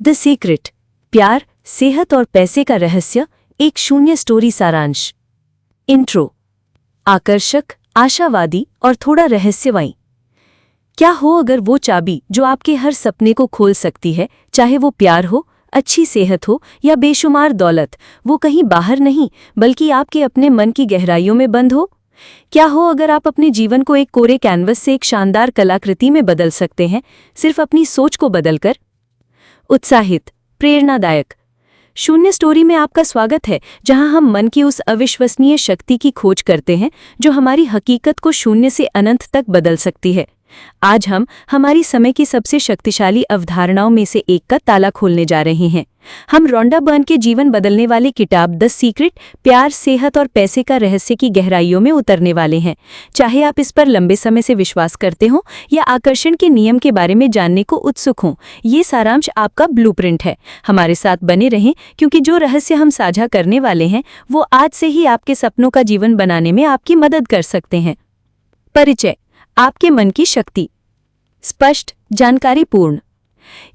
The secret, प्यार, सेहत और पैसे का रहस्य, एक शून्य स्टोरी सारांश। इंट्रो। आकर्षक, आशावादी और थोड़ा रहस्यमयी। क्या हो अगर वो चाबी जो आपके हर सपने को खोल सकती है, चाहे वो प्यार हो, अच्छी सेहत हो या बेशुमार दौलत, वो कहीं बाहर नहीं बल्कि आपके अपने मन की गहराइयों में बंद हो। क्या हो अगर आप अपने जीवन को एक कोरे कैनवस से एक शानदार कलाकृति में बदल सकते हैं, सिर्फ अपनी सोच को बदलकर। उत्साहित, प्रेरणादायक शून्य स्टोरी में आपका स्वागत है, जहां हम मन की उस अविश्वसनीय शक्ति की खोज करते हैं जो हमारी हकीकत को शून्य से अनंत तक बदल सकती है। आज हम हमारी समय की सबसे शक्तिशाली अवधारणाओं में से एक का ताला खोलने जा रहे हैं। हम रोंडा बर्न के जीवन बदलने वाली किताब द सीक्रेट, प्यार, सेहत और पैसे का रहस्य की गहराइयों में उतरने वाले हैं। चाहे आप इस पर लंबे समय से विश्वास करते हो या आकर्षण के नियम के बारे में जानने को उत्सुक हों, ये सारांश आपका ब्लूप्रिंट है। हमारे साथ बने रहें, क्योंकि जो रहस्य हम साझा करने वाले हैं वो आज से ही आपके सपनों का जीवन बनाने में आपकी मदद कर सकते हैं। परिचय। आपके मन की शक्ति। स्पष्ट, जानकारीपूर्ण।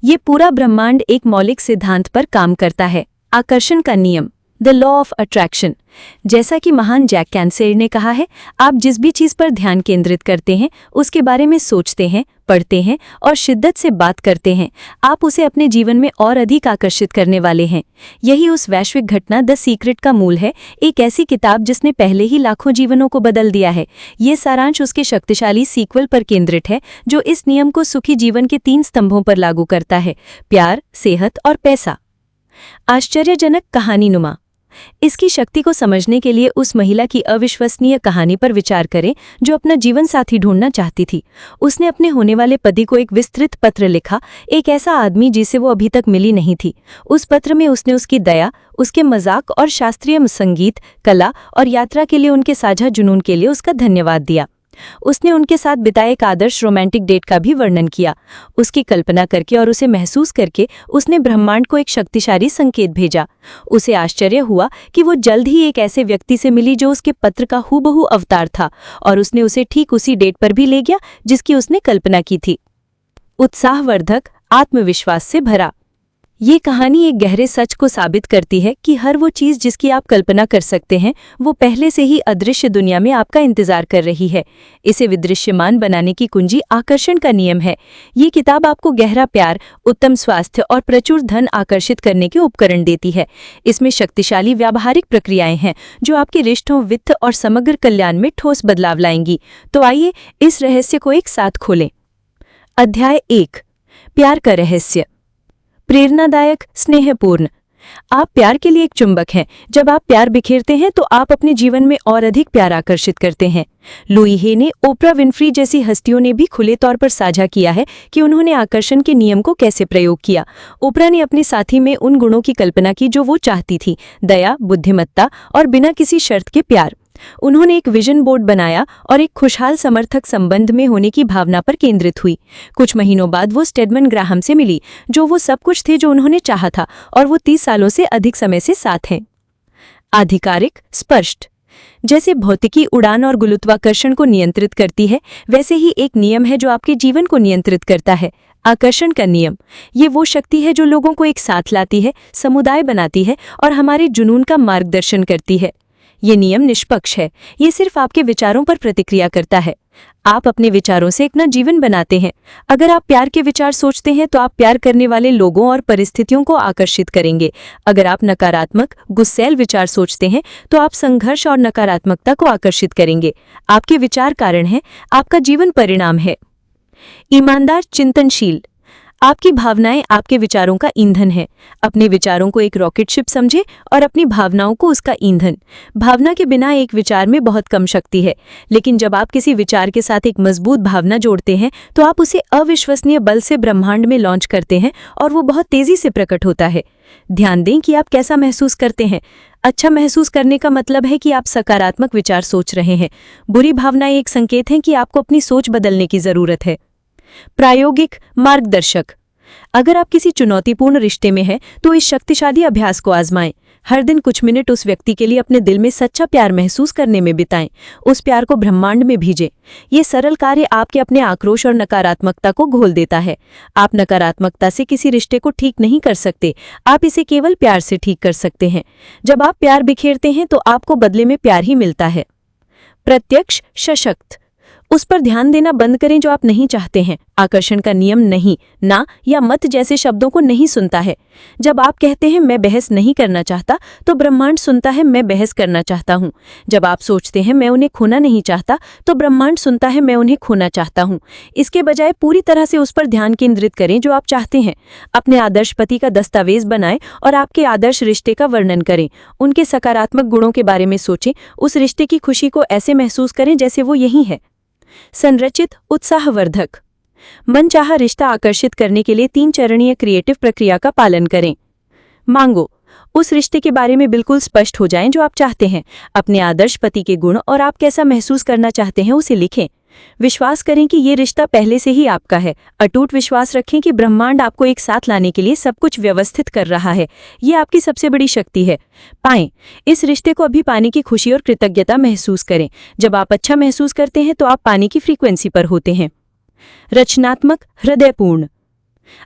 ये पूरा ब्रह्मांड एक मौलिक सिद्धांत पर काम करता है, आकर्षण का नियम, द लॉ ऑफ अट्रैक्शन। जैसा कि महान जैक कैंसेर ने कहा है, आप जिस भी चीज पर ध्यान केंद्रित करते हैं, उसके बारे में सोचते हैं, पढ़ते हैं और शिद्दत से बात करते हैं, आप उसे अपने जीवन में और अधिक आकर्षित करने वाले हैं। यही उस वैश्विक घटना द सीक्रेट का मूल है, एक ऐसी किताब जिसने पहले ही लाखों जीवनों को बदल दिया है। ये सारांश उसके शक्तिशाली सीक्वल पर केंद्रित है, जो इस नियम को सुखी जीवन के 3 स्तंभों पर लागू करता है: प्यार, सेहत और पैसा। आश्चर्यजनक कहानीनुमा। इसकी शक्ति को समझने के लिए उस महिला की अविश्वसनीय कहानी पर विचार करें जो अपना जीवन साथी ढूंढना चाहती थी। उसने अपने होने वाले पति को एक विस्तृत पत्र लिखा, एक ऐसा आदमी जिसे वो अभी तक मिली नहीं थी। उस पत्र में उसने उसकी दया, उसके मजाक और शास्त्रीय संगीत, कला और यात्रा के लिए उनके साझा जुनून के लिए उसका धन्यवाद दिया। उसने उनके साथ बिताए एक आदर्श रोमांटिक डेट का भी वर्णन किया। उसकी कल्पना करके और उसे महसूस करके उसने ब्रह्मांड को एक शक्तिशाली संकेत भेजा। उसे आश्चर्य हुआ कि वो जल्द ही एक ऐसे व्यक्ति से मिली जो उसके पत्र का हूबहू अवतार था, और उसने उसे ठीक उसी डेट पर भी ले गया जिसकी उसने कल्पना की थी। उत्साहवर्धक, आत्मविश्वास से भरा। ये कहानी एक गहरे सच को साबित करती है कि हर वो चीज़ जिसकी आप कल्पना कर सकते हैं, वो पहले से ही अदृश्य दुनिया में आपका इंतजार कर रही है। इसे विदृश्यमान बनाने की कुंजी आकर्षण का नियम है। ये किताब आपको गहरा प्यार, उत्तम स्वास्थ्य और प्रचुर धन आकर्षित करने के उपकरण देती है। इसमें शक्तिशाली व्यावहारिक प्रक्रियाएं हैं जो आपके रिश्तों, वित्त और समग्र कल्याण में ठोस बदलाव लाएंगी। तो आइए इस रहस्य को एक साथ खोलें। अध्याय 1, प्यार का रहस्य। प्रेरणादायक, स्नेहपूर्ण। आप प्यार के लिए एक चुंबक हैं। जब आप प्यार बिखेरते हैं तो आप अपने जीवन में और अधिक प्यार आकर्षित करते हैं। लुई हे ने, ओपरा विनफ्री जैसी हस्तियों ने भी खुले तौर पर साझा किया है कि उन्होंने आकर्षण के नियम को कैसे प्रयोग किया। ओपरा ने अपने साथी में उन गुणों की कल्पना की जो वो चाहती थी: दया, बुद्धिमत्ता और बिना किसी शर्त के प्यार। उन्होंने एक विजन बोर्ड बनाया और एक खुशहाल समर्थक संबंध में होने की भावना पर केंद्रित हुई। कुछ महीनों बाद वो स्टेडमन ग्राहम से मिली, जो वो सब कुछ थे जो उन्होंने चाहा था, और वो 30 सालों से अधिक समय से साथ हैं। आधिकारिक, स्पष्ट। जैसे भौतिकी उड़ान और गुरुत्वाकर्षण को नियंत्रित करती है, वैसे ही एक नियम है जो आपके जीवन को नियंत्रित करता है: आकर्षण का नियम। ये वो शक्ति है जो लोगों को एक साथ लाती है, समुदाय बनाती है और हमारे जुनून का मार्गदर्शन करती है। ये नियम निष्पक्ष है, ये सिर्फ आपके विचारों पर प्रतिक्रिया करता है। आप अपने विचारों से अपना जीवन बनाते हैं। अगर आप प्यार के विचार सोचते हैं तो आप प्यार करने वाले लोगों और परिस्थितियों को आकर्षित करेंगे। अगर आप नकारात्मक, गुस्सैल विचार सोचते हैं तो आप संघर्ष और नकारात्मकता को आकर्षित करेंगे। आपके विचार कारण हैं, आपका जीवन परिणाम है। ईमानदार, चिंतनशील। आपकी भावनाएं आपके विचारों का ईंधन है। अपने विचारों को एक रॉकेट शिप समझे और अपनी भावनाओं को उसका ईंधन। भावना के बिना एक विचार में बहुत कम शक्ति है, लेकिन जब आप किसी विचार के साथ एक मजबूत भावना जोड़ते हैं तो आप उसे अविश्वसनीय बल से ब्रह्मांड में लॉन्च करते हैं और वो बहुत तेजी से प्रकट होता है। ध्यान दें कि आप कैसा महसूस करते हैं। अच्छा महसूस करने का मतलब है कि आप सकारात्मक विचार सोच रहे हैं। बुरी भावनाएं एक संकेत हैं कि आपको अपनी सोच बदलने की जरूरत है। प्रायोगिक, मार्गदर्शक। अगर आप किसी चुनौतीपूर्ण रिश्ते में हैं तो इस शक्तिशाली अभ्यास को आजमाएं। हर दिन कुछ मिनट उस व्यक्ति के लिए अपने दिल में सच्चा प्यार महसूस करने में बिताएं। उस प्यार को ब्रह्मांड में भेजें। ये सरल कार्य आपके अपने आक्रोश और नकारात्मकता को घोल देता है। आप नकारात्मकता से किसी रिश्ते को ठीक नहीं कर सकते, आप इसे केवल प्यार से ठीक कर सकते हैं। जब आप प्यार बिखेरते हैं तो आपको बदले में प्यार ही मिलता है। प्रत्यक्ष सशक्त। उस पर ध्यान देना बंद करें जो आप नहीं चाहते हैं। आकर्षण का नियम नहीं, ना या मत जैसे शब्दों को नहीं सुनता है। जब आप कहते हैं मैं बहस नहीं करना चाहता, तो ब्रह्मांड सुनता है मैं बहस करना चाहता हूँ। जब आप सोचते हैं मैं उन्हें खोना नहीं चाहता, तो ब्रह्मांड सुनता है मैं उन्हें खोना चाहता हूँ। इसके बजाय पूरी तरह से उस पर ध्यान केंद्रित करें जो आप चाहते हैं। अपने आदर्श पति का दस्तावेज बनाएं और आपके आदर्श रिश्ते का वर्णन करें। उनके सकारात्मक गुणों के बारे में सोचें। उस रिश्ते की खुशी को ऐसे महसूस करें जैसे वो यही है। संरचित उत्साहवर्धक। मनचाहा रिश्ता आकर्षित करने के लिए 3 चरणीय क्रिएटिव प्रक्रिया का पालन करें। मांगो। उस रिश्ते के बारे में बिल्कुल स्पष्ट हो जाएं जो आप चाहते हैं। अपने आदर्श पति के गुण और आप कैसा महसूस करना चाहते हैं उसे लिखें। विश्वास करें कि ये रिश्ता पहले से ही आपका है। अटूट विश्वास रखें कि ब्रह्मांड आपको एक साथ लाने के लिए सब कुछ व्यवस्थित कर रहा है। ये आपकी सबसे बड़ी शक्ति है। पाएं। इस रिश्ते को अभी पाने की खुशी और कृतज्ञता महसूस करें। जब आप अच्छा महसूस करते हैं तो आप पाने की फ्रीक्वेंसी पर होते हैं। रचनात्मक, हृदयपूर्ण।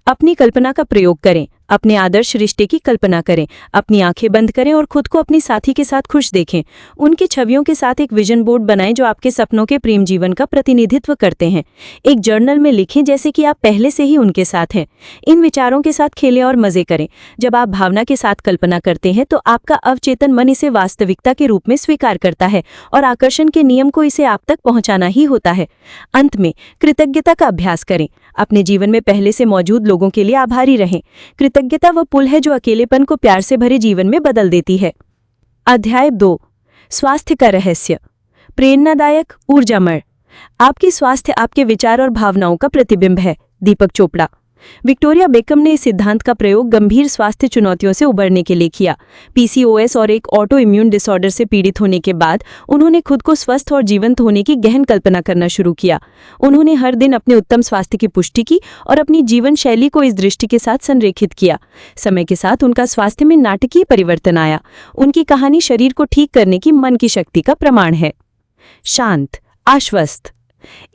अपनी कल्पना का प्रयोग करें। अपने आदर्श रिश्ते की कल्पना करें। अपनी आंखें बंद करें और खुद को अपनी साथी के साथ खुश देखें। उनकी छवियों के साथ एक विजन बोर्ड बनाएं जो आपके सपनों के प्रेम जीवन का प्रतिनिधित्व करते हैं। एक जर्नल में लिखें जैसे कि आप पहले से ही उनके साथ हैं। इन विचारों के साथ खेलें और मजे करें। जब आप भावना के साथ कल्पना करते हैं तो आपका अवचेतन मन इसे वास्तविकता के रूप में स्वीकार करता है और आकर्षण के नियम को इसे आप तक पहुंचाना ही होता है। अंत में कृतज्ञता का अभ्यास करें। अपने जीवन में पहले से मौजूद लोगों के लिए आभारी रहें। कृतज्ञता वह पुल है जो अकेलेपन को प्यार से भरे जीवन में बदल देती है। अध्याय 2। स्वास्थ्य का रहस्य। प्रेरणादायक, ऊर्जामय। आपकी स्वास्थ्य आपके विचार और भावनाओं का प्रतिबिंब है। दीपक चोपड़ा। विक्टोरिया बेकम ने इस सिद्धांत का प्रयोग गंभीर स्वास्थ्य चुनौतियों से उबरने के लिए किया। पीसीओएस और एक ऑटो इम्यून डिसऑर्डर से पीड़ित होने के बाद उन्होंने खुद को स्वस्थ और जीवंत होने की गहन कल्पना करना शुरू किया। उन्होंने हर दिन अपने उत्तम स्वास्थ्य की पुष्टि की और अपनी जीवन शैली को इस दृष्टि के साथ संरेखित किया। समय के साथ उनका स्वास्थ्य में नाटकीय परिवर्तन आया। उनकी कहानी शरीर को ठीक करने की मन की शक्ति का प्रमाण है। शांत, आश्वस्त।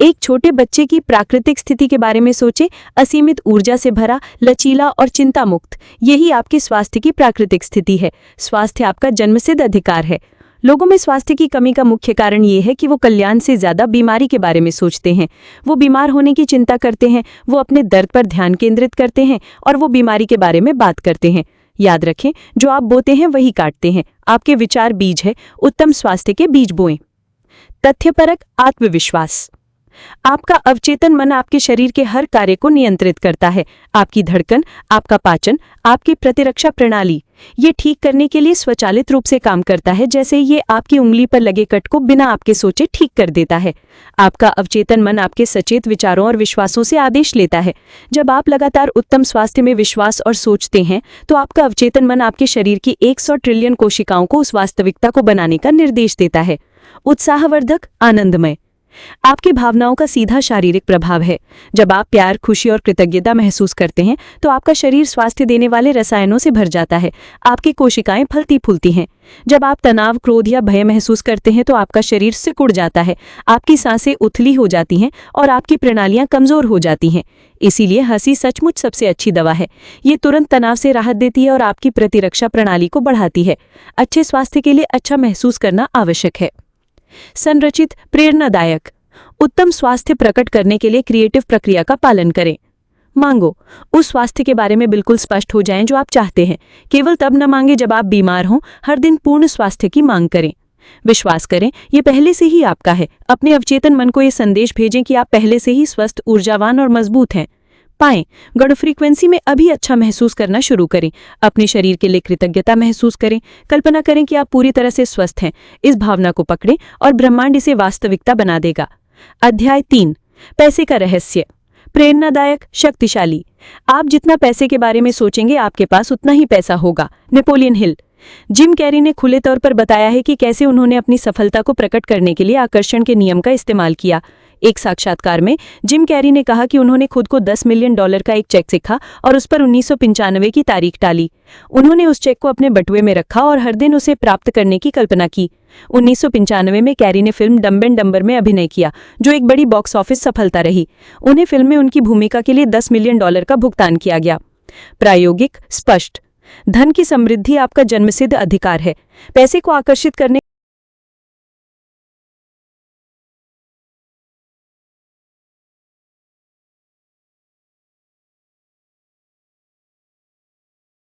एक छोटे बच्चे की प्राकृतिक स्थिति के बारे में सोचें। असीमित ऊर्जा से भरा, लचीला और चिंता मुक्त। यही आपके स्वास्थ्य की प्राकृतिक स्थिति है। स्वास्थ्य आपका जन्मसिद्ध अधिकार है। लोगों में स्वास्थ्य की कमी का मुख्य कारण ये है कि वो कल्याण से ज्यादा बीमारी के बारे में सोचते हैं। वो बीमार होने की चिंता करते हैं, वो अपने दर्द पर ध्यान केंद्रित करते हैं और वो बीमारी के बारे में बात करते हैं। याद रखें, जो आप बोते हैं वही काटते हैं। आपके विचार बीज है। उत्तम स्वास्थ्य के बीज बोएं। तथ्यपरक आत्मविश्वास। आपका अवचेतन मन आपके शरीर के हर कार्य को नियंत्रित करता है। आपकी धड़कन, आपका पाचन, आपकी प्रतिरक्षा प्रणाली। ये ठीक करने के लिए स्वचालित रूप से काम करता है, जैसे ये आपकी उंगली पर लगे कट को बिना आपके सोचे ठीक कर देता है। आपका अवचेतन मन आपके सचेत विचारों और विश्वासों से आदेश लेता है। जब आप लगातार उत्तम स्वास्थ्य में विश्वास और सोचते हैं तो आपका अवचेतन मन आपके शरीर की 100 ट्रिलियन कोशिकाओं को उस वास्तविकता को बनाने का निर्देश देता है। उत्साहवर्धक, आनंदमय। आपकी भावनाओं का सीधा शारीरिक प्रभाव है। जब आप प्यार, खुशी और कृतज्ञता महसूस करते हैं तो आपका शरीर स्वास्थ्य देने वाले रसायनों से भर जाता है। आपकी कोशिकाएं फलती फूलती हैं। जब आप तनाव, क्रोध या भय महसूस करते हैं तो आपका शरीर सिकुड़ जाता है। आपकी सांसें उथली हो जाती हैं और आपकी प्रणालियां कमजोर हो जाती हैं। इसीलिए हंसी सचमुच सबसे अच्छी दवा है। ये तुरंत तनाव से राहत देती है और आपकी प्रतिरक्षा प्रणाली को बढ़ाती है। अच्छे स्वास्थ्य के लिए अच्छा महसूस करना आवश्यक है। संरचित, प्रेरणादायक। उत्तम स्वास्थ्य प्रकट करने के लिए क्रिएटिव प्रक्रिया का पालन करें। मांगो। उस स्वास्थ्य के बारे में बिल्कुल स्पष्ट हो जाएं जो आप चाहते हैं। केवल तब न मांगे जब आप बीमार हों। हर दिन पूर्ण स्वास्थ्य की मांग करें। विश्वास करें, ये पहले से ही आपका है। अपने अवचेतन मन को ये संदेश भेजें कि आप पहले से ही स्वस्थ, ऊर्जावान और मजबूत हैं। पाएं। गढ़ फ्रीक्वेंसी में अभी अच्छा महसूस करना शुरू करें। अपने शरीर के लिए कृतज्ञता महसूस करें। कल्पना करें कि आप पूरी तरह से स्वस्थ हैं। इस भावना को पकड़ें और ब्रह्मांड इसे वास्तविकता बना देगा। अध्याय 3। पैसे का रहस्य। प्रेरणादायक, शक्तिशाली। आप जितना पैसे के बारे में सोचेंगे आपके पास उतना ही पैसा होगा। Napoleon Hill. जिम कैरी ने खुले तौर पर बताया है कि कैसे उन्होंने अपनी सफलता को प्रकट करने के लिए आकर्षण के नियम का इस्तेमाल किया। एक साक्षात्कार में जिम कैरी ने कहा कि उन्होंने खुद को $10 मिलियन का एक चेक लिखा और उस पर 1995 की तारीख डाली। उन्होंने उस चेक को अपने बटुए में रखा और हर दिन उसे प्राप्त करने की कल्पना की। 1995 में कैरी ने फिल्म डम्ब एंड डम्बर में अभिनय किया, जो एक बड़ी बॉक्स ऑफिस सफलता रही। उन्हें फिल्म में उनकी भूमिका के लिए $10 मिलियन का भुगतान किया गया। प्रायोगिक, स्पष्ट। धन की समृद्धि आपका जन्मसिद्ध अधिकार है। पैसे को आकर्षित करने